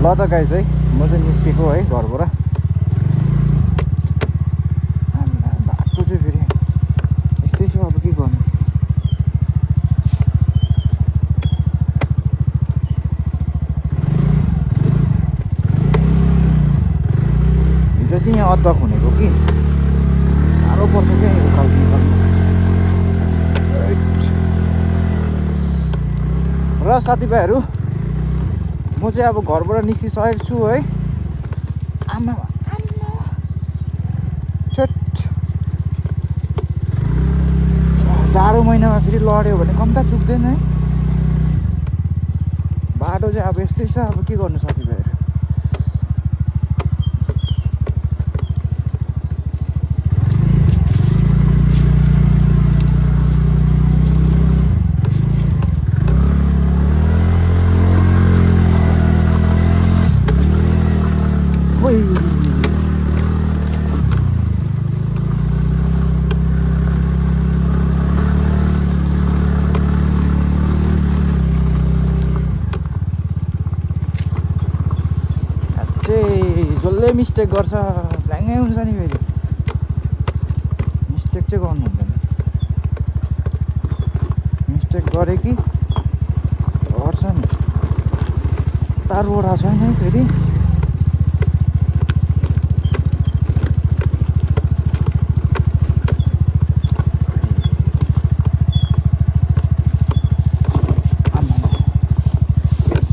ल त गाइज है म चाहिँ निस्केको है घरबाट बाटो चाहिँ फेरि यस्तै छ अब के गर्नु हिजो चाहिँ यहाँ अद्धा खुनेको कि साह्रो पर्छ क्या यो उकालो निकाल्नु र साथीभाइहरू म चाहिँ अब घरबाट निस्किसकेको छु है आमा जाडो महिनामा फेरि लड्यो भने कम्ता चुक्दैन है बाटो चाहिँ अब यस्तै छ अब के गर्नु साथीभाइहरू जसले मिस्टेक गर्छ ब्ल्याङ्गै हुन्छ नि फेरि मिस्टेक चाहिँ गर्नु हुँदैन मिस्टेक गरे कि गर्छ नि तारवटा छैन फेरि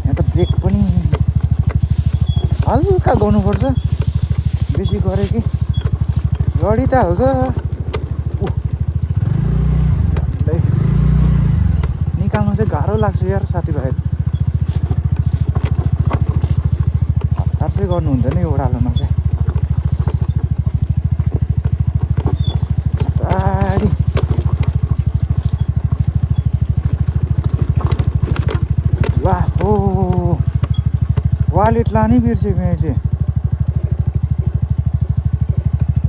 यहाँ त ब्रेक पनि हल्का गर्नुपर्छ बेसी गरे कि गडी त हाल्छ निकाल्नु चाहिँ गाह्रो लाग्छ यार साथीभाइ हतार चाहिँ गर्नु हुँदैन यो ओह्रालोमा चाहिँ बिस्तारी ला हो वालेट लानै बिर्सेँ मैले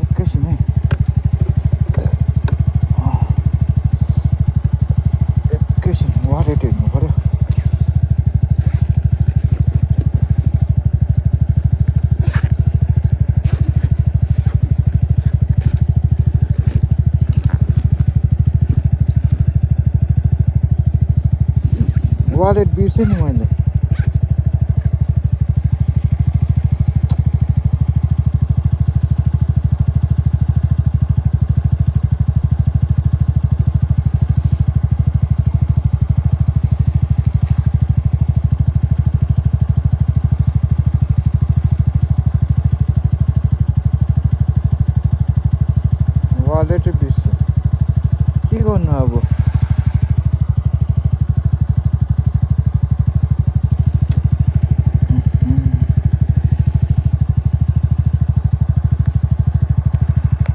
एकैछिन है एकैछिन वालेट हेर्नु पऱ्यो वालेट बिर्सेँ नि मैले वालेट बिर्सेँ के गर्नु अब